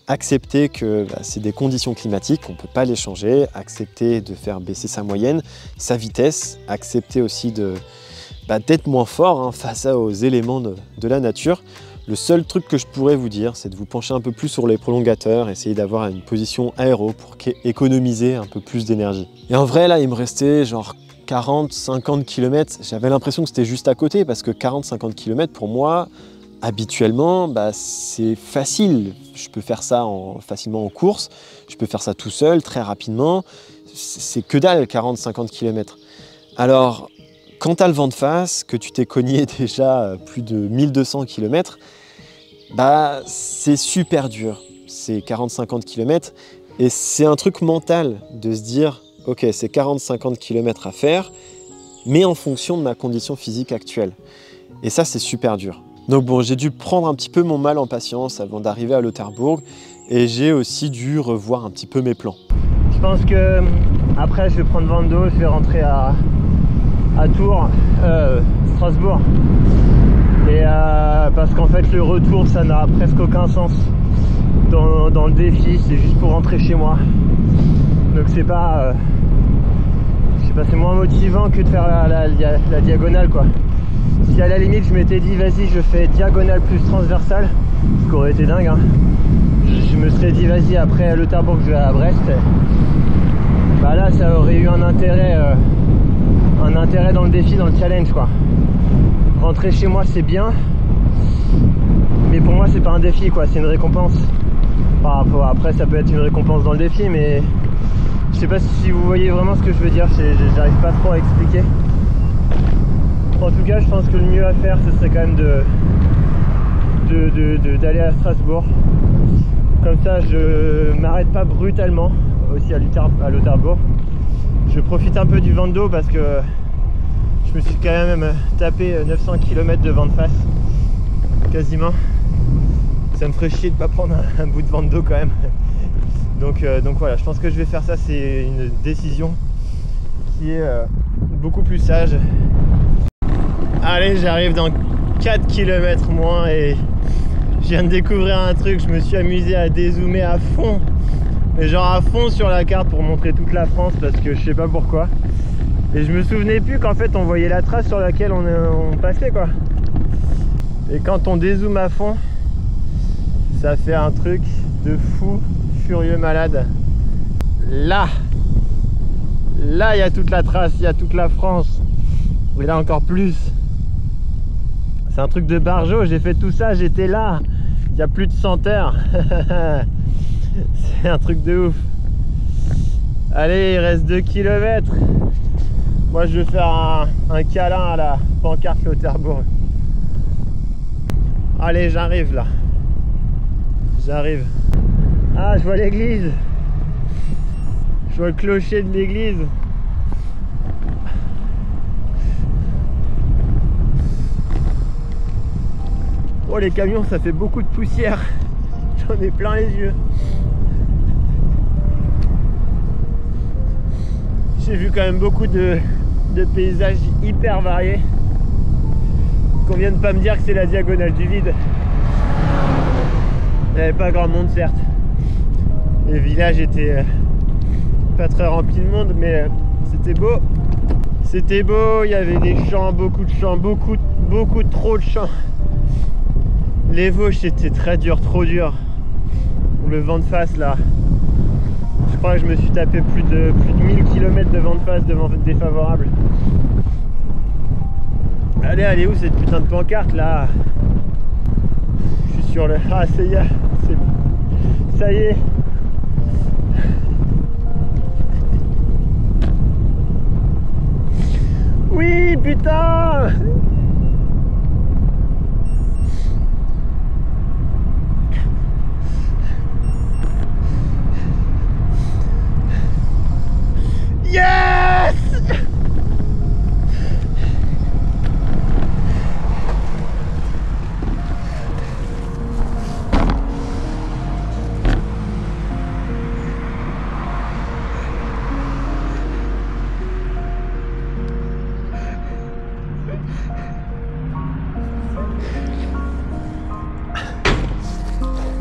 Accepter que c'est des conditions climatiques, on ne peut pas les changer. Accepter de faire baisser sa moyenne, sa vitesse. Accepter aussi d'être moins fort face aux éléments de la nature. Le seul truc que je pourrais vous dire, c'est de vous pencher un peu plus sur les prolongateurs, essayer d'avoir une position aéro pour économiser un peu plus d'énergie. Et en vrai, là, il me restait genre 40-50 km. J'avais l'impression que c'était juste à côté parce que 40-50 km pour moi, habituellement, c'est facile. Je peux faire ça facilement en course, je peux faire ça tout seul, très rapidement. C'est que dalle, 40-50 km. Alors, quand tu as le vent de face, que tu t'es cogné déjà plus de 1200 km, c'est super dur, ces 40-50 km. Et c'est un truc mental de se dire, ok, c'est 40-50 km à faire, mais en fonction de ma condition physique actuelle. Et ça, c'est super dur. Donc bon, j'ai dû prendre un petit peu mon mal en patience avant d'arriver à Lauterbourg, et j'ai aussi dû revoir un petit peu mes plans. Je pense que après, je vais prendre vent d'eau, je vais rentrer à Tours, Strasbourg. Et Et parce qu'en fait le retour ça n'a presque aucun sens dans le défi, c'est juste pour rentrer chez moi. Donc c'est pas, je sais pas, c'est moins motivant que de faire la diagonale quoi. Si à la limite je m'étais dit vas-y je fais diagonale plus transversale, ce qui aurait été dingue hein. Je me serais dit vas-y après le Tarbes je vais à Brest, bah là ça aurait eu un intérêt dans le défi, dans le challenge quoi. Rentrer chez moi c'est bien, mais pour moi c'est pas un défi quoi, c'est une récompense. Enfin, après ça peut être une récompense dans le défi, mais je sais pas si vous voyez vraiment ce que je veux dire, j'arrive pas trop à expliquer. En tout cas je pense que le mieux à faire ce serait quand même d'aller à Strasbourg. Comme ça je m'arrête pas brutalement aussi à l'Otterbourg. Je profite un peu du vent d'eau parce que je me suis quand même tapé 900 km de vent de face quasiment. Ça me ferait chier de pas prendre un bout de vent d'eau quand même. Donc voilà, je pense que je vais faire ça, c'est une décision qui est beaucoup plus sage. Allez, j'arrive dans 4 km moins et je viens de découvrir un truc, je me suis amusé à dézoomer à fond. Mais genre à fond sur la carte pour montrer toute la France parce que je sais pas pourquoi. Et je me souvenais plus qu'en fait on voyait la trace sur laquelle on passait quoi. Et quand on dézoome à fond, ça fait un truc de fou, furieux, malade. Là il y a toute la trace, il y a toute la France. Et là encore plus. C'est un truc de barjo, j'ai fait tout ça, j'étais là. Il y a plus de 100 heures. C'est un truc de ouf. Allez, il reste 2 km. Moi je vais faire un câlin à la pancarte Otterbourg. Allez, j'arrive là. J'arrive. Ah, je vois l'église. Je vois le clocher de l'église. Oh, les camions, ça fait beaucoup de poussière. J'en ai plein les yeux. J'ai vu quand même beaucoup de paysages hyper variés. Qu'on vienne pas me dire que c'est la diagonale du vide. Il n'y avait pas grand monde certes. Le village était pas très rempli de monde, mais c'était beau. C'était beau, il y avait des champs, beaucoup de champs, beaucoup trop de champs. Les Vosges c'était très dur, trop dur. Le vent de face là. Je crois que je me suis tapé plus de 1000 km de vent de face, de vent défavorable. Allez, elle est où cette putain de pancarte là? Je suis sur le... Ah, ça y est, c'est bon. Ça y est. Oui, putain! Yes!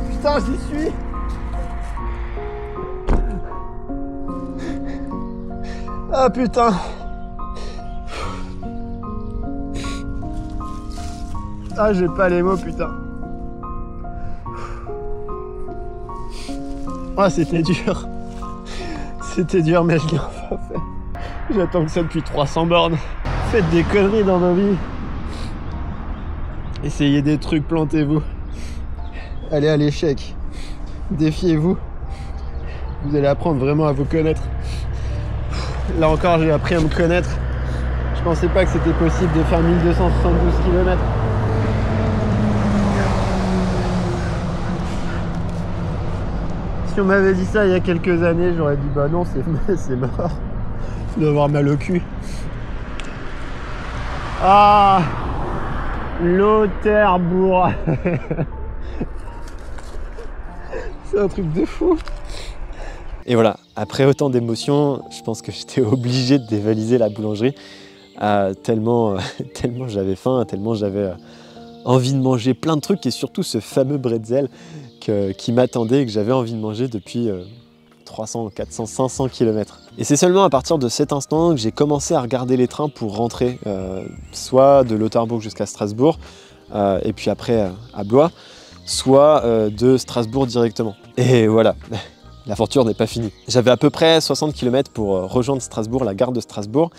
Putain, j'y suis! Ah putain! Ah, j'ai pas les mots, putain! Ah, c'était dur! C'était dur, mais je l'ai enfin fait! J'attends que ça depuis 300 bornes! Faites des conneries dans nos vies! Essayez des trucs, plantez-vous! Allez à l'échec! Défiez-vous! Vous allez apprendre vraiment à vous connaître! Là encore, j'ai appris à me connaître. Je pensais pas que c'était possible de faire 1272 km. Si on m'avait dit ça il y a quelques années, j'aurais dit bah non, c'est mort. Je dois avoir mal au cul. Ah, l'Otterbourg. C'est un truc de fou. Et voilà, après autant d'émotions, je pense que j'étais obligé de dévaliser la boulangerie tellement j'avais faim, tellement j'avais envie de manger plein de trucs et surtout ce fameux bretzel qui m'attendait et que j'avais envie de manger depuis 300, 400, 500 km. Et c'est seulement à partir de cet instant que j'ai commencé à regarder les trains pour rentrer, soit de Lauterbourg jusqu'à Strasbourg, et puis après à Blois, soit de Strasbourg directement. Et voilà, l'aventure n'est pas finie. J'avais à peu près 60 km pour rejoindre Strasbourg, la gare de Strasbourg,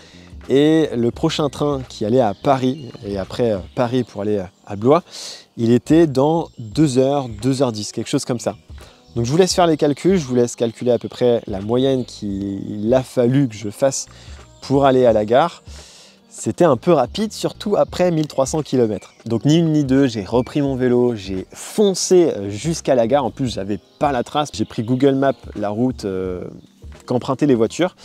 et le prochain train qui allait à Paris, et après Paris pour aller à Blois, il était dans 2h, 2h10, quelque chose comme ça. Donc je vous laisse faire les calculs, je vous laisse calculer à peu près la moyenne qu'il a fallu que je fasse pour aller à la gare. C'était un peu rapide, surtout après 1300 km. Donc ni une ni deux, j'ai repris mon vélo, j'ai foncé jusqu'à la gare. En plus, j'avais pas la trace. J'ai pris Google Maps, la route qu'empruntaient les voitures.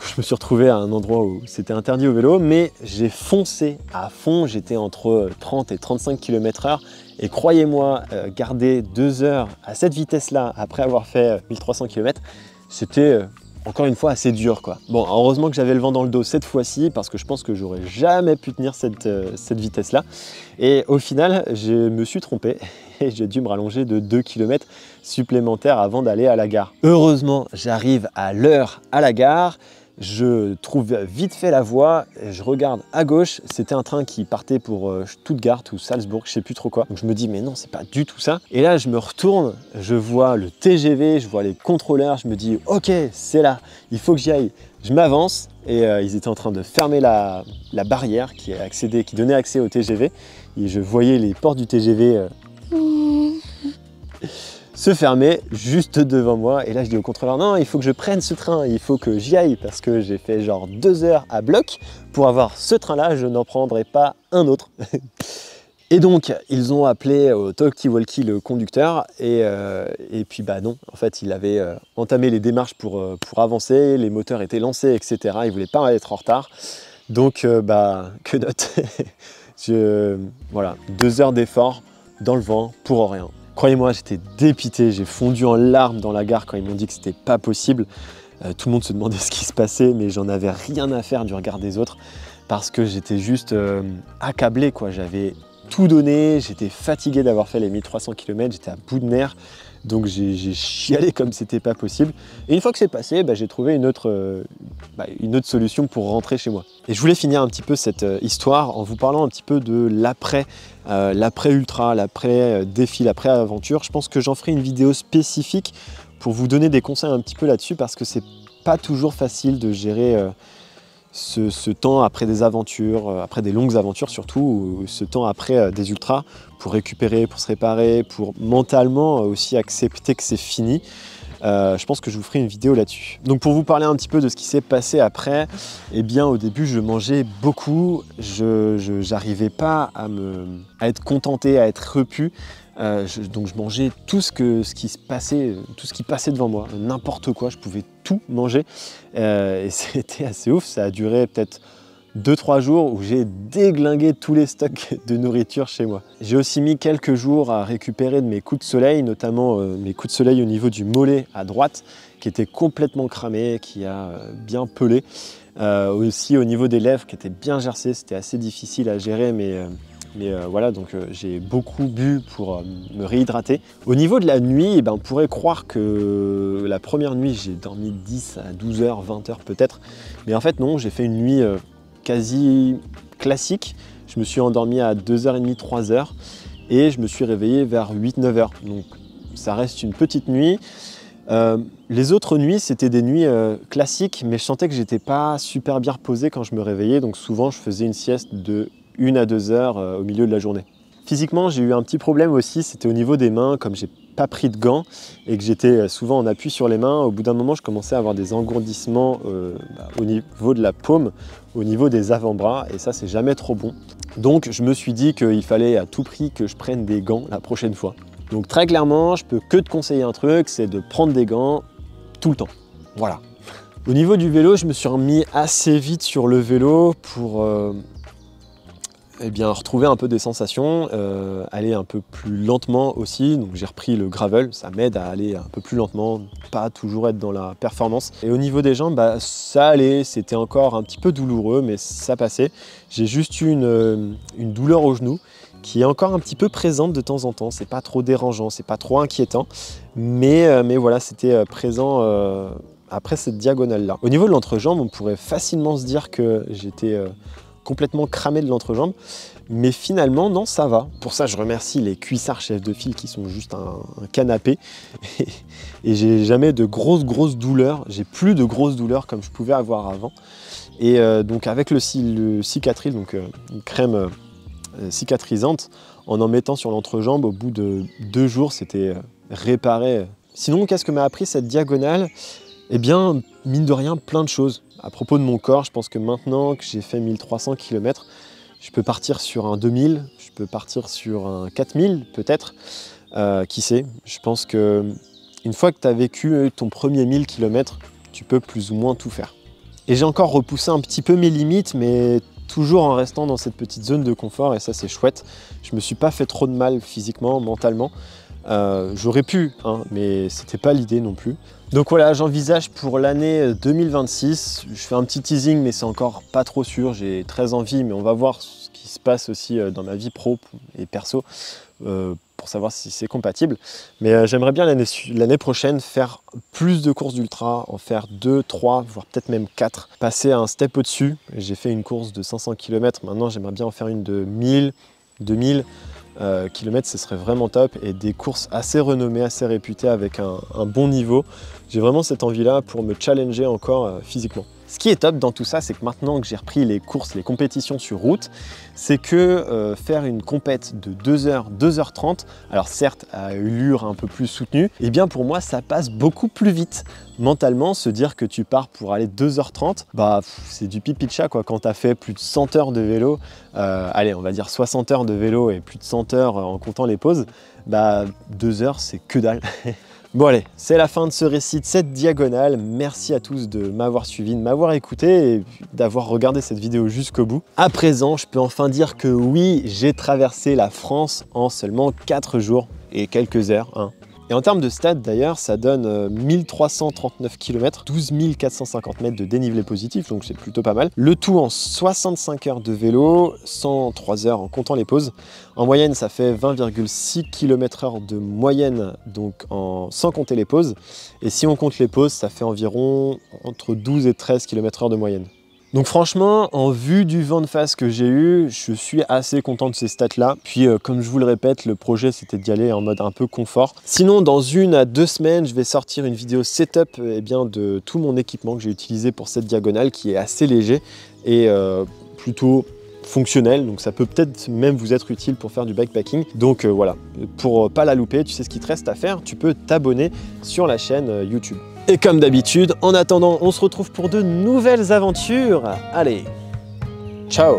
Je me suis retrouvé à un endroit où c'était interdit au vélo, mais j'ai foncé à fond. J'étais entre 30 et 35 km/h. Et croyez-moi, garder 2 heures à cette vitesse-là, après avoir fait 1300 km, c'était encore une fois assez dur, quoi. Bon, heureusement que j'avais le vent dans le dos cette fois-ci, parce que je pense que j'aurais jamais pu tenir cette vitesse-là. Et au final, je me suis trompé et j'ai dû me rallonger de 2 km supplémentaires avant d'aller à la gare. Heureusement, j'arrive à l'heure à la gare. Je trouve vite fait la voie, je regarde à gauche, c'était un train qui partait pour Stuttgart ou Salzbourg, je sais plus trop quoi. Donc je me dis mais non, c'est pas du tout ça. Et là je me retourne, je vois le TGV, je vois les contrôleurs, je me dis ok, c'est là, il faut que j'y aille. Je m'avance et ils étaient en train de fermer la barrière qui donnait accès au TGV. Et je voyais les portes du TGV se fermer juste devant moi. Et là je dis au contrôleur non, il faut que je prenne ce train, il faut que j'y aille parce que j'ai fait genre 2 heures à bloc pour avoir ce train là, je n'en prendrai pas un autre. Et donc ils ont appelé au talkie-walkie le conducteur et puis bah non, en fait il avait entamé les démarches pour avancer, les moteurs étaient lancés, etc. Il voulait pas être en retard, donc bah que note. Voilà, 2 heures d'effort dans le vent pour rien. Croyez-moi, j'étais dépité, j'ai fondu en larmes dans la gare quand ils m'ont dit que c'était pas possible. Tout le monde se demandait ce qui se passait, mais j'en avais rien à faire du regard des autres parce que j'étais juste accablé, quoi. J'avais tout donné, j'étais fatigué d'avoir fait les 1300 km, j'étais à bout de nerfs, donc j'ai chialé comme c'était pas possible. Et une fois que c'est passé, bah, j'ai trouvé une autre solution pour rentrer chez moi. Et je voulais finir un petit peu cette histoire en vous parlant un petit peu de l'après ultra, l'après défi, l'après aventure. Je pense que j'en ferai une vidéo spécifique pour vous donner des conseils un petit peu là-dessus parce que c'est pas toujours facile de gérer ce temps après des aventures, après des longues aventures surtout, ou ce temps après des ultras pour récupérer, pour se réparer, pour mentalement aussi accepter que c'est fini. Je pense que je vous ferai une vidéo là-dessus. Donc pour vous parler un petit peu de ce qui s'est passé après, eh bien au début je mangeais beaucoup, je n'arrivais pas à être contenté, à être repu. Donc je mangeais tout ce qui passait devant moi, n'importe quoi, je pouvais tout manger. Et c'était assez ouf, ça a duré peut-être 2-3 jours où j'ai déglingué tous les stocks de nourriture chez moi. J'ai aussi mis quelques jours à récupérer de mes coups de soleil, notamment mes coups de soleil au niveau du mollet à droite, qui était complètement cramé, qui a bien pelé. Aussi au niveau des lèvres, qui était bien gercé, c'était assez difficile à gérer, mais voilà, donc j'ai beaucoup bu pour me réhydrater. Au niveau de la nuit, on pourrait croire que la première nuit, j'ai dormi 10 à 12 heures, 20 heures peut-être. Mais en fait non, j'ai fait une nuit quasi classique. Je me suis endormi à 2h30, 3h et je me suis réveillé vers 8-9 heures. Donc ça reste une petite nuit. Les autres nuits, c'était des nuits classiques, mais je sentais que j'étais pas super bien reposé quand je me réveillais. Donc souvent, je faisais une sieste de 1 à 2 heures au milieu de la journée. Physiquement, j'ai eu un petit problème aussi, c'était au niveau des mains, comme j'ai pas pris de gants et que j'étais souvent en appui sur les mains. Au bout d'un moment, je commençais à avoir des engourdissements au niveau de la paume, au niveau des avant-bras, et ça, c'est jamais trop bon. Donc, je me suis dit qu'il fallait à tout prix que je prenne des gants la prochaine fois. Donc, très clairement, je peux que te conseiller un truc, c'est de prendre des gants tout le temps. Voilà. Au niveau du vélo, je me suis remis assez vite sur le vélo pour retrouver un peu des sensations, aller un peu plus lentement aussi. Donc j'ai repris le gravel, ça m'aide à aller un peu plus lentement, pas toujours être dans la performance. Et au niveau des jambes, ça allait, c'était encore un petit peu douloureux, mais ça passait. J'ai juste eu une douleur au genou qui est encore un petit peu présente de temps en temps. C'est pas trop dérangeant, c'est pas trop inquiétant, mais voilà, c'était présent après cette diagonale-là. Au niveau de l'entrejambe, on pourrait facilement se dire que j'étais complètement cramé de l'entrejambe, mais finalement, non, ça va. Pour ça, je remercie les cuissards chefs de file qui sont juste un canapé, et j'ai jamais de grosses douleurs, j'ai plus de grosses douleurs comme je pouvais avoir avant. Et donc avec le Cicatril, donc une crème cicatrisante, en mettant sur l'entrejambe, au bout de 2 jours, c'était réparé. Sinon, qu'est-ce que m'a appris cette diagonale? Eh bien, mine de rien, plein de choses. À propos de mon corps, je pense que maintenant que j'ai fait 1300 km, je peux partir sur un 2000, je peux partir sur un 4000 peut-être, qui sait. Je pense que une fois que tu as vécu ton premier 1000 km, tu peux plus ou moins tout faire. Et j'ai encore repoussé un petit peu mes limites, mais toujours en restant dans cette petite zone de confort, et ça c'est chouette. Je me suis pas fait trop de mal physiquement, mentalement. J'aurais pu, hein, mais c'était pas l'idée non plus. Donc voilà, j'envisage pour l'année 2026, je fais un petit teasing, mais c'est encore pas trop sûr, j'ai très envie, mais on va voir ce qui se passe aussi dans ma vie pro et perso, pour savoir si c'est compatible. Mais j'aimerais bien l'année prochaine faire plus de courses d'ultra, en faire 2, 3, voire peut-être même 4. Passer un step au-dessus. J'ai fait une course de 500 km, maintenant j'aimerais bien en faire une de 1000, 2000 km, ce serait vraiment top, et des courses assez renommées, assez réputées, avec un bon niveau. J'ai vraiment cette envie-là pour me challenger encore physiquement. Ce qui est top dans tout ça, c'est que maintenant que j'ai repris les courses, les compétitions sur route, c'est que faire une compète de 2h, 2h30, alors certes à allure un peu plus soutenue, et bien pour moi ça passe beaucoup plus vite. Mentalement, se dire que tu pars pour aller 2h30, bah c'est du pipi de chat quoi. Quand tu as fait plus de 100 heures de vélo, allez on va dire 60 heures de vélo et plus de 100 heures en comptant les pauses, bah 2 heures c'est que dalle. Bon allez, c'est la fin de ce récit, de cette diagonale. Merci à tous de m'avoir suivi, de m'avoir écouté et d'avoir regardé cette vidéo jusqu'au bout. À présent, je peux enfin dire que oui, j'ai traversé la France en seulement 4 jours et quelques heures. Hein. Et en termes de stats d'ailleurs, ça donne 1339 km, 12 450 mètres de dénivelé positif, donc c'est plutôt pas mal. Le tout en 65 heures de vélo, 103 heures en comptant les pauses. En moyenne, ça fait 20,6 km/h de moyenne, donc sans compter les pauses. Et si on compte les pauses, ça fait environ entre 12 et 13 km/h de moyenne. Donc franchement, en vue du vent de face que j'ai eu, je suis assez content de ces stats-là. Puis comme je vous le répète, le projet c'était d'y aller en mode un peu confort. Sinon, dans 1 à 2 semaines, je vais sortir une vidéo setup de tout mon équipement que j'ai utilisé pour cette diagonale, qui est assez léger et plutôt fonctionnel, donc ça peut peut-être même vous être utile pour faire du bikepacking. Donc voilà, pour pas la louper, tu sais ce qu'il te reste à faire, tu peux t'abonner sur la chaîne YouTube. Et comme d'habitude, en attendant, on se retrouve pour de nouvelles aventures. Allez, ciao!